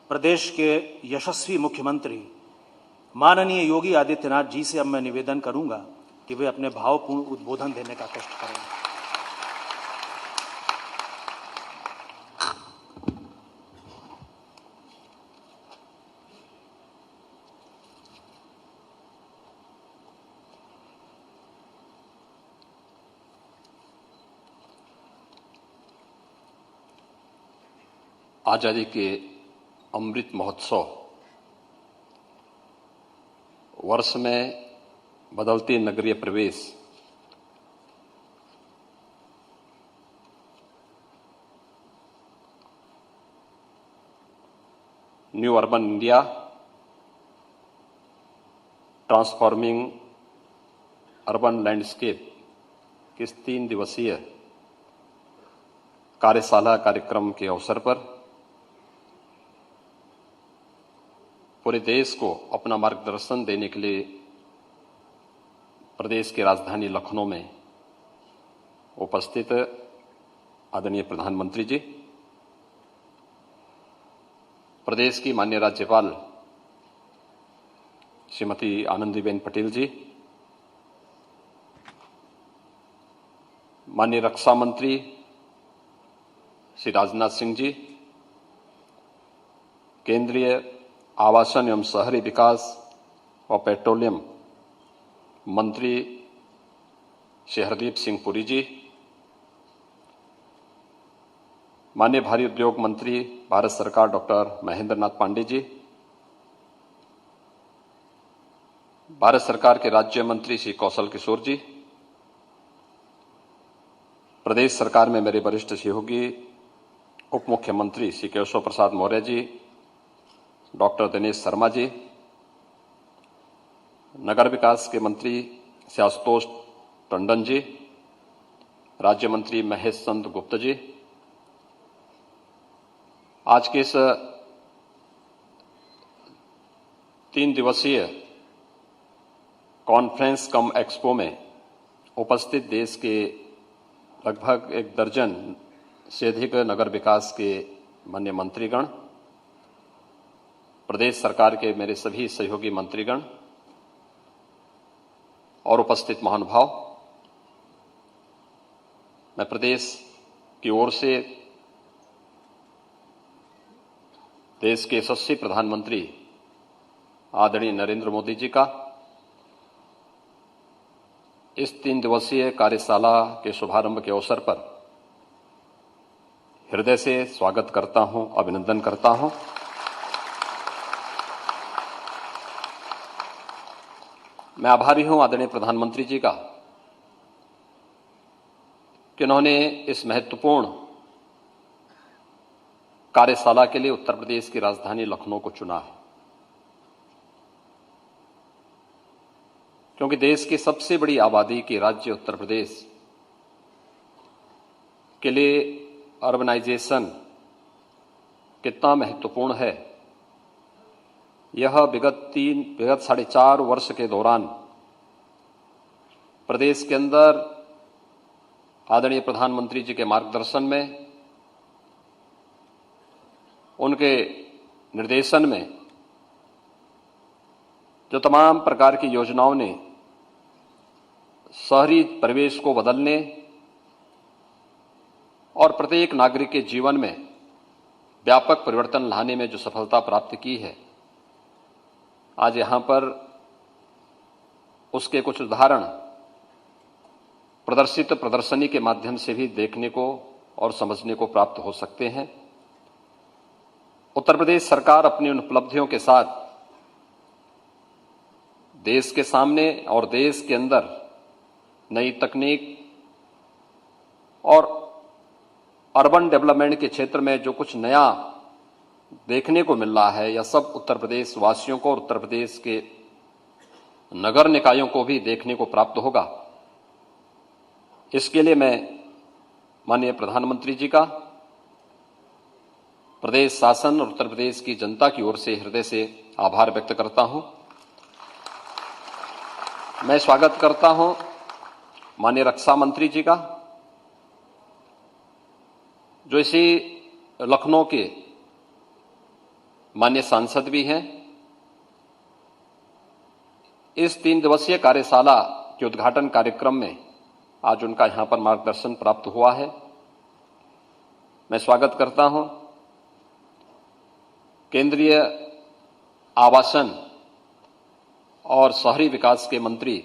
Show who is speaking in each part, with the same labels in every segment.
Speaker 1: प्रदेश के यशस्वी मुख्यमंत्री माननीय योगी आदित्यनाथ जी से अब मैं निवेदन करूंगा कि वे अपने भावपूर्ण उद्बोधन देने का कष्ट करें।
Speaker 2: आजादी के अमृत महोत्सव वर्ष में बदलती नगरीय प्रवेश new urban India transforming urban landscape के इस 3 दिवसीय कार्यशाला कार्यक्रम के अवसर पर पूरे देश को अपना मार्गदर्शन देने के लिए प्रदेश की राजधानी लखनऊ में उपस्थित आदरणीय प्रधानमंत्री जी, प्रदेश की माननीय राज्यपाल श्रीमती आनंदीबेन पटेल जी, माननीय रक्षा मंत्री श्री राजनाथ सिंह जी, केंद्रीय आवासन एवं शहरी विकास और पेट्रोलियम मंत्री श्री हरदीप सिंह पुरी जी, माननीय भारी उद्योग मंत्री भारत सरकार डॉक्टर महेंद्र नाथ पांडे जी, भारत सरकार के राज्य मंत्री श्री कौशल किशोर जी, प्रदेश सरकार में मेरे वरिष्ठ सहयोगी उप मुख्यमंत्री श्री केशव प्रसाद मौर्य जी, डॉक्टर दिनेश शर्मा जी, नगर विकास के मंत्री श्री आशुतोष टंडन जी, राज्य मंत्री महेश चंद गुप्ता जी, आज के इस 3 दिवसीय कॉन्फ्रेंस कम एक्सपो में उपस्थित देश के लगभग 1 दर्जन से अधिक नगर विकास के माननीय मंत्रीगण, प्रदेश सरकार के मेरे सभी सहयोगी मंत्रीगण और उपस्थित महानुभाव, मैं प्रदेश की ओर से देश के यशस्वी प्रधानमंत्री आदरणीय नरेंद्र मोदी जी का इस 3 दिवसीय कार्यशाला के शुभारंभ के अवसर पर हृदय से स्वागत करता हूं, अभिनंदन करता हूं। मैं आभारी हूं आदरणीय प्रधानमंत्री जी का कि उन्होंने इस महत्वपूर्ण कार्यशाला के लिए उत्तर प्रदेश की राजधानी लखनऊ को चुना है, क्योंकि देश की सबसे बड़ी आबादी के राज्य उत्तर प्रदेश के लिए अर्बनाइजेशन कितना महत्वपूर्ण है, यह विगत 4.5 वर्ष के दौरान प्रदेश के अंदर आदरणीय प्रधानमंत्री जी के मार्गदर्शन में, उनके निर्देशन में जो तमाम प्रकार की योजनाओं ने शहरी परिवेश को बदलने और प्रत्येक नागरिक के जीवन में व्यापक परिवर्तन लाने में जो सफलता प्राप्त की है, आज यहां पर उसके कुछ उदाहरण प्रदर्शित प्रदर्शनी के माध्यम से भी देखने को और समझने को प्राप्त हो सकते हैं। उत्तर प्रदेश सरकार अपनी उन उपलब्धियों के साथ देश के सामने और देश के अंदर नई तकनीक और अर्बन डेवलपमेंट के क्षेत्र में जो कुछ नया देखने को मिल रहा है, यह सब उत्तर प्रदेश वासियों को और उत्तर प्रदेश के नगर निकायों को भी देखने को प्राप्त होगा। इसके लिए मैं माननीय प्रधानमंत्री जी का, प्रदेश शासन और उत्तर प्रदेश की जनता की ओर से हृदय से आभार व्यक्त करता हूं। मैं स्वागत करता हूं माननीय रक्षा मंत्री जी का, जो इसी लखनऊ के माननीय सांसद भी हैं। इस 3 दिवसीय कार्यशाला के उद्घाटन कार्यक्रम में आज उनका यहां पर मार्गदर्शन प्राप्त हुआ है। मैं स्वागत करता हूं केंद्रीय आवासन और शहरी विकास के मंत्री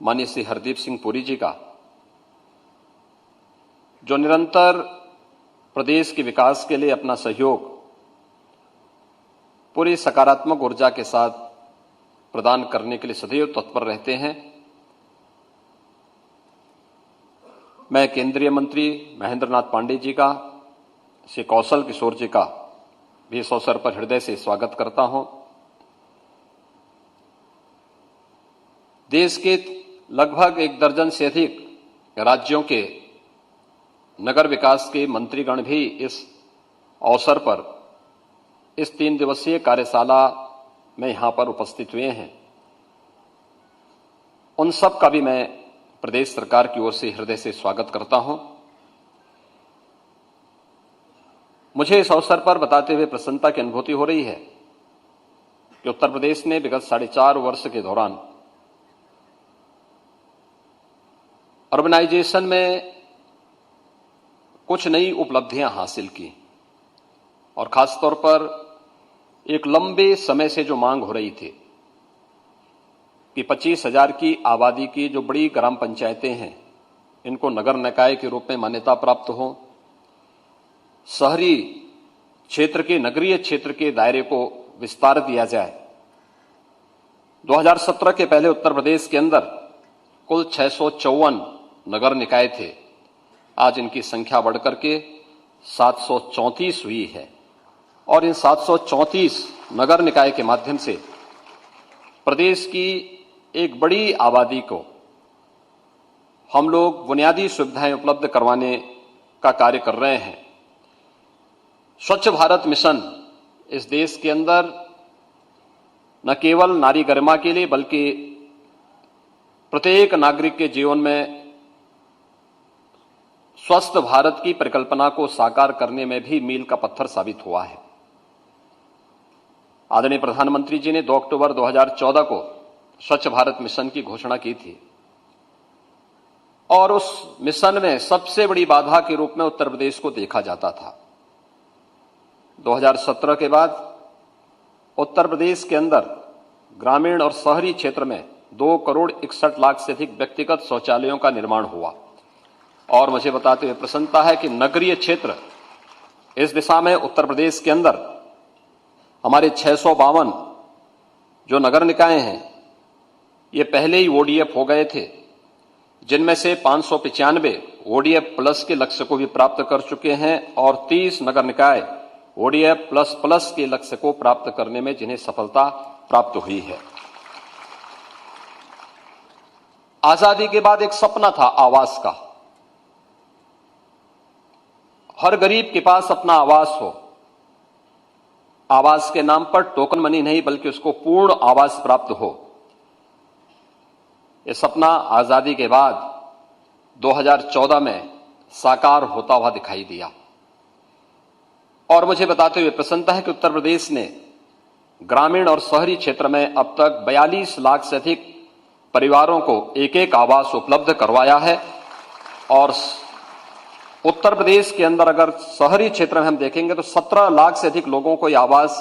Speaker 2: माननीय श्री हरदीप सिंह पुरी जी का, जो निरंतर प्रदेश के विकास के लिए अपना सहयोग पूरी सकारात्मक ऊर्जा के साथ प्रदान करने के लिए सदैव तत्पर रहते हैं। मैं केंद्रीय मंत्री महेंद्र नाथ पांडे जी का, श्री कौशल किशोर जी का भी इस अवसर पर हृदय से स्वागत करता हूं। देश के लगभग 1 दर्जन से अधिक राज्यों के नगर विकास के मंत्रीगण भी इस अवसर पर इस 3 दिवसीय कार्यशाला में यहां पर उपस्थित हुए हैं। उन सब का भी मैं प्रदेश सरकार की ओर से हृदय से स्वागत करता हूं। मुझे इस अवसर पर बताते हुए प्रसन्नता की अनुभूति हो रही है कि उत्तर प्रदेश ने विगत 4.5 वर्ष के दौरान अर्बनाइजेशन में कुछ नई उपलब्धियां हासिल की और खासतौर पर एक लंबे समय से जो मांग हो रही थी कि 25,000 की आबादी की जो बड़ी ग्राम पंचायतें हैं, इनको नगर निकाय के रूप में मान्यता प्राप्त हो, शहरी क्षेत्र के, नगरीय क्षेत्र के दायरे को विस्तार दिया जाए। 2017 के पहले उत्तर प्रदेश के अंदर कुल 654 नगर निकाय थे। आज इनकी संख्या बढ़कर के 734 हुई है और इन 734 नगर निकाय के माध्यम से प्रदेश की एक बड़ी आबादी को हम लोग बुनियादी सुविधाएं उपलब्ध करवाने का कार्य कर रहे हैं। स्वच्छ भारत मिशन इस देश के अंदर न केवल नारी गरिमा के लिए बल्कि प्रत्येक नागरिक के जीवन में स्वस्थ भारत की परिकल्पना को साकार करने में भी मील का पत्थर साबित हुआ है। आदरणीय प्रधानमंत्री जी ने 2 अक्टूबर 2014 को स्वच्छ भारत मिशन की घोषणा की थी और उस मिशन में सबसे बड़ी बाधा के रूप में उत्तर प्रदेश को देखा जाता था। 2017 के बाद उत्तर प्रदेश के अंदर ग्रामीण और शहरी क्षेत्र में 2,61,00,000 से अधिक व्यक्तिगत शौचालयों का निर्माण हुआ और मुझे बताते हुए प्रसन्नता है कि नगरीय क्षेत्र इस दिशा में उत्तर प्रदेश के अंदर हमारे 652 जो नगर निकाय हैं, ये पहले ही ओडीएफ हो गए थे, जिनमें से 595 ओडीएफ प्लस के लक्ष्य को भी प्राप्त कर चुके हैं और 30 नगर निकाय ओडीएफ प्लस प्लस के लक्ष्य को प्राप्त करने में जिन्हें सफलता प्राप्त हुई है। आजादी के बाद एक सपना था आवास का, हर गरीब के पास अपना आवास हो, आवास के नाम पर टोकन मनी नहीं बल्कि उसको पूर्ण आवास प्राप्त हो। यह सपना आजादी के बाद 2014 में साकार होता हुआ दिखाई दिया और मुझे बताते हुए प्रसन्नता है कि उत्तर प्रदेश ने ग्रामीण और शहरी क्षेत्र में अब तक 42 लाख से अधिक परिवारों को एक आवास उपलब्ध करवाया है और उत्तर प्रदेश के अंदर अगर शहरी क्षेत्र में हम देखेंगे तो 17 लाख से अधिक लोगों को ये आवास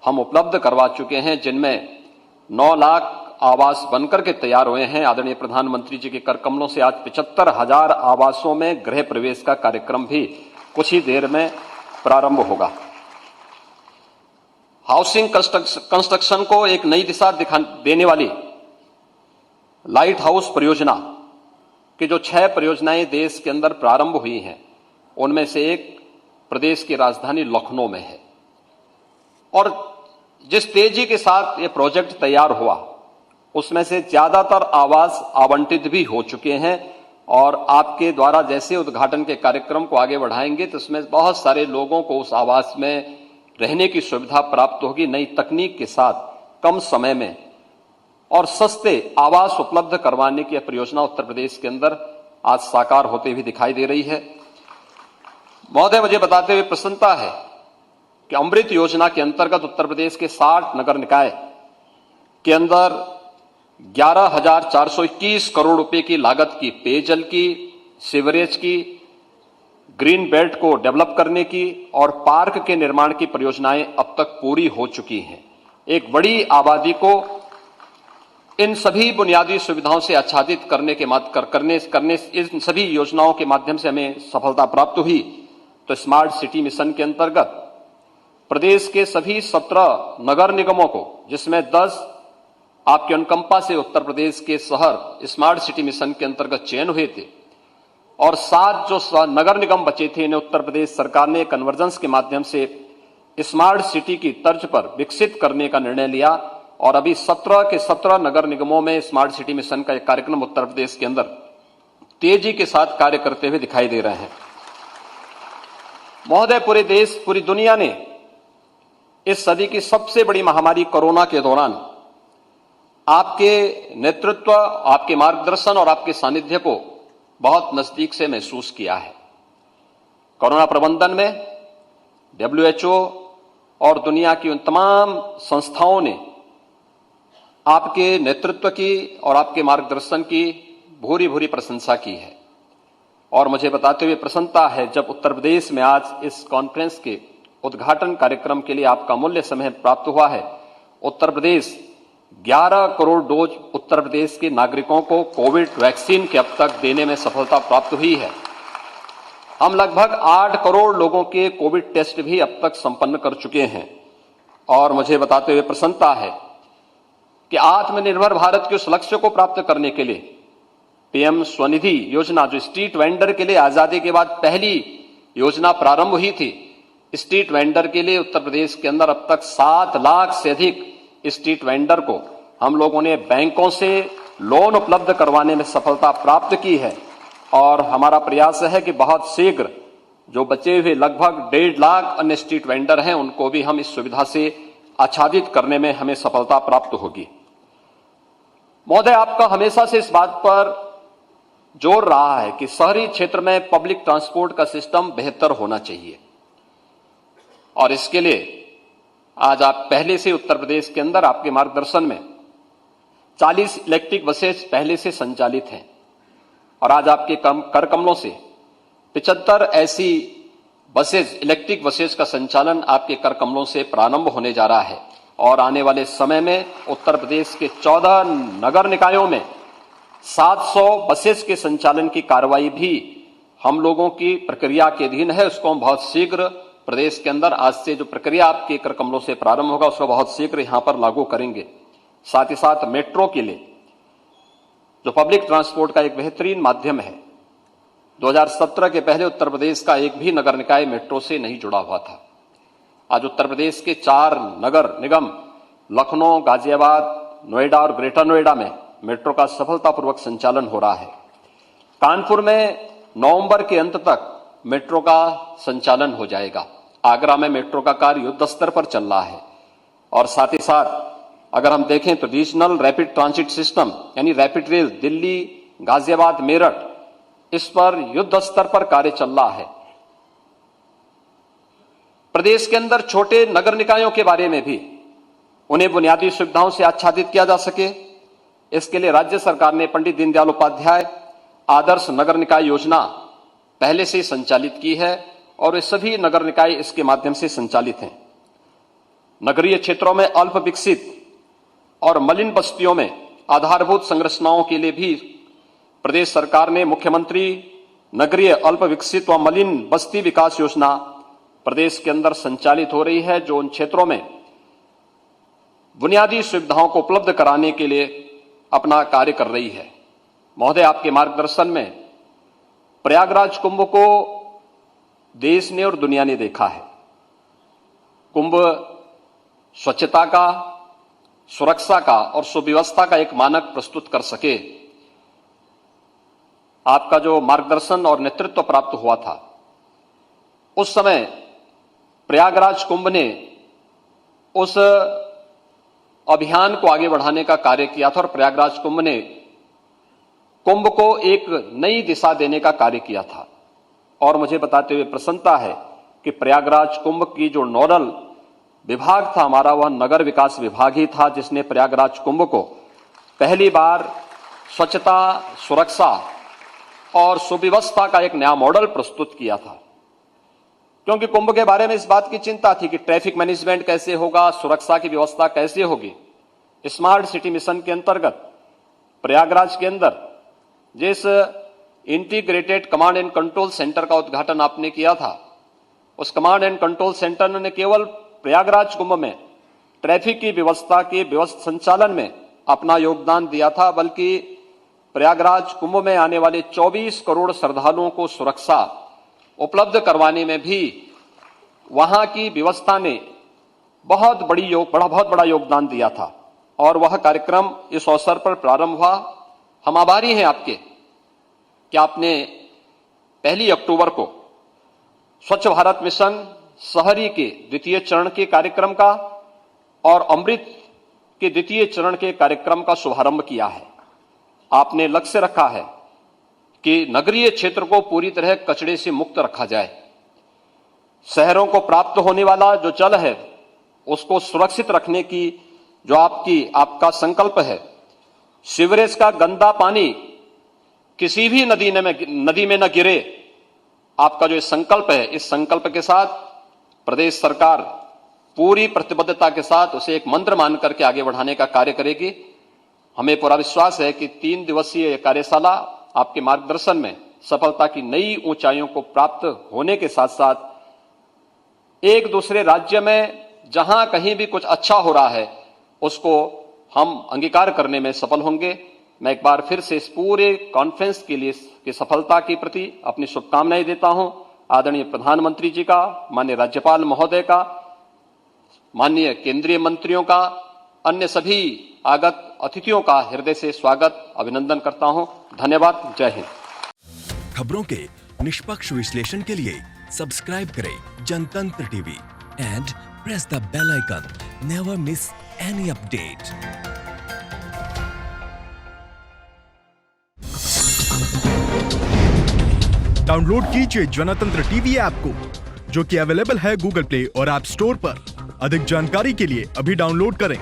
Speaker 2: हम उपलब्ध करवा चुके हैं, जिनमें 9 लाख आवास बनकर के तैयार हुए हैं। आदरणीय प्रधानमंत्री जी के कर कमलों से आज 75,000 आवासों में गृह प्रवेश का कार्यक्रम भी कुछ ही देर में प्रारंभ होगा। हाउसिंग कंस्ट्रक्शन को एक नई दिशा देने वाली लाइट हाउस परियोजना कि जो 6 परियोजनाएं देश के अंदर प्रारंभ हुई हैं, उनमें से एक प्रदेश की राजधानी लखनऊ में है और जिस तेजी के साथ ये प्रोजेक्ट तैयार हुआ उसमें से ज्यादातर आवास आवंटित भी हो चुके हैं और आपके द्वारा जैसे उद्घाटन के कार्यक्रम को आगे बढ़ाएंगे तो उसमें बहुत सारे लोगों को उस आवास में रहने की सुविधा प्राप्त होगी। नई तकनीक के साथ कम समय में और सस्ते आवास उपलब्ध करवाने की परियोजना उत्तर प्रदेश के अंदर आज साकार होते हुए दिखाई दे रही है। महोदय, मुझे बताते हुए प्रसन्नता है कि अमृत योजना के अंतर्गत उत्तर प्रदेश के 60 नगर निकाय के अंदर 11,421 करोड़ रुपए की लागत की पेयजल की, सीवरेज की, ग्रीन बेल्ट को डेवलप करने की और पार्क के निर्माण की परियोजनाएं अब तक पूरी हो चुकी हैं। एक बड़ी आबादी को इन सभी बुनियादी सुविधाओं से आच्छादित करने इन सभी योजनाओं के माध्यम से हमें सफलता प्राप्त हुई। तो स्मार्ट सिटी मिशन के अंतर्गत प्रदेश के सभी 17 नगर निगमों को, जिसमें 10 आपके अनुकंपा से उत्तर प्रदेश के शहर स्मार्ट सिटी मिशन के अंतर्गत चयन हुए थे और 7 जो नगर निगम बचे थे, इन्हें उत्तर प्रदेश सरकार ने कन्वर्जेंस के माध्यम से स्मार्ट सिटी की तर्ज पर विकसित करने का निर्णय लिया और अभी 17 के 17 नगर निगमों में स्मार्ट सिटी मिशन का एक कार्यक्रम उत्तर प्रदेश के अंदर तेजी के साथ कार्य करते हुए दिखाई दे रहे हैं। महोदय, पूरे देश, पूरी दुनिया ने इस सदी की सबसे बड़ी महामारी कोरोना के दौरान आपके नेतृत्व, आपके मार्गदर्शन और आपके सानिध्य को बहुत नजदीक से महसूस किया है। कोरोना प्रबंधन में WHO और दुनिया की उन तमाम संस्थाओं ने आपके नेतृत्व की और आपके मार्गदर्शन की भूरी भूरी प्रशंसा की है और मुझे बताते हुए प्रसन्नता है जब उत्तर प्रदेश में आज इस कॉन्फ्रेंस के उद्घाटन कार्यक्रम के लिए आपका अमूल्य समय प्राप्त हुआ है। उत्तर प्रदेश 11 करोड़ डोज उत्तर प्रदेश के नागरिकों को कोविड वैक्सीन के अब तक देने में सफलता प्राप्त हुई है। हम लगभग 8 करोड़ लोगों के कोविड टेस्ट भी अब तक संपन्न कर चुके हैं और मुझे बताते हुए प्रसन्नता है कि आत्मनिर्भर भारत के उस लक्ष्य को प्राप्त करने के लिए पीएम स्वनिधि योजना, जो स्ट्रीट वेंडर के लिए आजादी के बाद पहली योजना प्रारंभ हुई थी, स्ट्रीट वेंडर के लिए उत्तर प्रदेश के अंदर अब तक 7 लाख से अधिक स्ट्रीट वेंडर को हम लोगों ने बैंकों से लोन उपलब्ध करवाने में सफलता प्राप्त की है और हमारा प्रयास है कि बहुत शीघ्र जो बचे हुए लगभग 1.5 लाख अन्य स्ट्रीट वेंडर हैं, उनको भी हम इस सुविधा से आच्छादित करने में हमें सफलता प्राप्त होगी। महोदय, आपका हमेशा से इस बात पर जोर रहा है कि शहरी क्षेत्र में पब्लिक ट्रांसपोर्ट का सिस्टम बेहतर होना चाहिए और इसके लिए आज आप पहले से उत्तर प्रदेश के अंदर आपके मार्गदर्शन में 40 इलेक्ट्रिक बसेस पहले से संचालित हैं और आज आपके कर कमलों से 75 ऐसी बसेस, इलेक्ट्रिक बसेस का संचालन आपके कर कमलों से प्रारंभ होने जा रहा है और आने वाले समय में उत्तर प्रदेश के 14 नगर निकायों में 700 बसेस के संचालन की कार्रवाई भी हम लोगों की प्रक्रिया के अधीन है। उसको हम बहुत शीघ्र प्रदेश के अंदर, आज से जो प्रक्रिया आपके कर कमलों से प्रारंभ होगा, उसको बहुत शीघ्र यहां पर लागू करेंगे। साथ ही साथ मेट्रो के लिए, जो पब्लिक ट्रांसपोर्ट का एक बेहतरीन माध्यम है, 2017 के पहले उत्तर प्रदेश का एक भी नगर निकाय मेट्रो से नहीं जुड़ा हुआ था। आज उत्तर प्रदेश के 4 नगर निगम लखनऊ, गाजियाबाद, नोएडा और ग्रेटर नोएडा में मेट्रो का सफलतापूर्वक संचालन हो रहा है। कानपुर में नवंबर के अंत तक मेट्रो का संचालन हो जाएगा। आगरा में मेट्रो का कार्य युद्ध स्तर पर चल रहा है और साथ ही साथ अगर हम देखें तो रीजनल रैपिड ट्रांजिट सिस्टम यानी रैपिड रेल दिल्ली, गाजियाबाद, मेरठ, इस पर युद्ध स्तर पर कार्य चल रहा है। प्रदेश के अंदर छोटे नगर निकायों के बारे में भी उन्हें बुनियादी सुविधाओं से आच्छादित किया जा सके, इसके लिए राज्य सरकार ने पंडित दीनदयाल उपाध्याय आदर्श नगर निकाय योजना पहले से संचालित की है और वे सभी नगर निकाय इसके माध्यम से संचालित हैं। नगरीय क्षेत्रों में अल्प विकसित और मलिन बस्तियों में आधारभूत संरचनाओं के लिए भी प्रदेश सरकार ने मुख्यमंत्री नगरीय अल्प विकसित व मलिन बस्ती विकास योजना प्रदेश के अंदर संचालित हो रही है, जो उन क्षेत्रों में बुनियादी सुविधाओं को उपलब्ध कराने के लिए अपना कार्य कर रही है। महोदय, आपके मार्गदर्शन में प्रयागराज कुंभ को देश ने और दुनिया ने देखा है। कुंभ स्वच्छता का, सुरक्षा का और सुव्यवस्था का एक मानक प्रस्तुत कर सके। आपका जो मार्गदर्शन और नेतृत्व प्राप्त हुआ था, उस समय प्रयागराज कुंभ ने उस अभियान को आगे बढ़ाने का कार्य किया था और प्रयागराज कुंभ ने कुंभ को एक नई दिशा देने का कार्य किया था और मुझे बताते हुए प्रसन्नता है कि प्रयागराज कुंभ की जो नोडल विभाग था हमारा, वह नगर विकास विभाग ही था, जिसने प्रयागराज कुंभ को पहली बार स्वच्छता, सुरक्षा और सुव्यवस्था का एक नया मॉडल प्रस्तुत किया था। क्योंकि कुंभ के बारे में इस बात की चिंता थी कि ट्रैफिक मैनेजमेंट कैसे होगा, सुरक्षा की व्यवस्था कैसे होगी। स्मार्ट सिटी मिशन के अंतर्गत प्रयागराज के अंदर जिस integrated command and control centre का उद्घाटन आपने किया था, उस कमांड एंड कंट्रोल सेंटर ने केवल प्रयागराज कुंभ में ट्रैफिक की व्यवस्था के संचालन में अपना योगदान दिया था, बल्कि प्रयागराज कुंभ में आने वाले 24 करोड़ श्रद्धालुओं को सुरक्षा उपलब्ध करवाने में भी वहां की व्यवस्था ने बहुत बड़ा योगदान दिया था। और वह कार्यक्रम इस अवसर पर प्रारंभ हुआ। हम आभारी हैं आपके कि आपने 1 अक्टूबर को स्वच्छ भारत मिशन शहरी के द्वितीय चरण के कार्यक्रम का और अमृत के द्वितीय चरण के कार्यक्रम का शुभारंभ किया है। आपने लक्ष्य रखा है कि नगरीय क्षेत्र को पूरी तरह कचरे से मुक्त रखा जाए। शहरों को प्राप्त होने वाला जो जल है उसको सुरक्षित रखने की जो आपका संकल्प है। सीवरेज का गंदा पानी किसी भी नदी में न गिरे, आपका जो संकल्प है, इस संकल्प के साथ प्रदेश सरकार पूरी प्रतिबद्धता के साथ उसे एक मंत्र मान करके आगे बढ़ाने का कार्य करेगी। हमें पूरा विश्वास है कि 3 दिवसीय कार्यशाला आपके मार्गदर्शन में सफलता की नई ऊंचाइयों को प्राप्त होने के साथ साथ एक दूसरे राज्य में जहां कहीं भी कुछ अच्छा हो रहा है उसको हम अंगीकार करने में सफल होंगे। मैं एक बार फिर से इस पूरे कॉन्फ्रेंस के लिए की सफलता के प्रति अपनी शुभकामनाएं देता हूं। आदरणीय प्रधानमंत्री जी का, माननीय राज्यपाल महोदय का, माननीय केंद्रीय मंत्रियों का, अन्य सभी आगत अतिथियों का हृदय से स्वागत, अभिनंदन करता हूं। धन्यवाद। जय हिंद।
Speaker 3: खबरों के निष्पक्ष विश्लेषण के लिए सब्सक्राइब करें Jantantra TV and press the bell icon. Never miss any update.
Speaker 4: Download कीजिए जनतंत्र टीवी ऐप को, जो कि अवेलेबल है गूगल प्ले और ऐप स्टोर पर। अधिक जानकारी के लिए अभी डाउनलोड करें।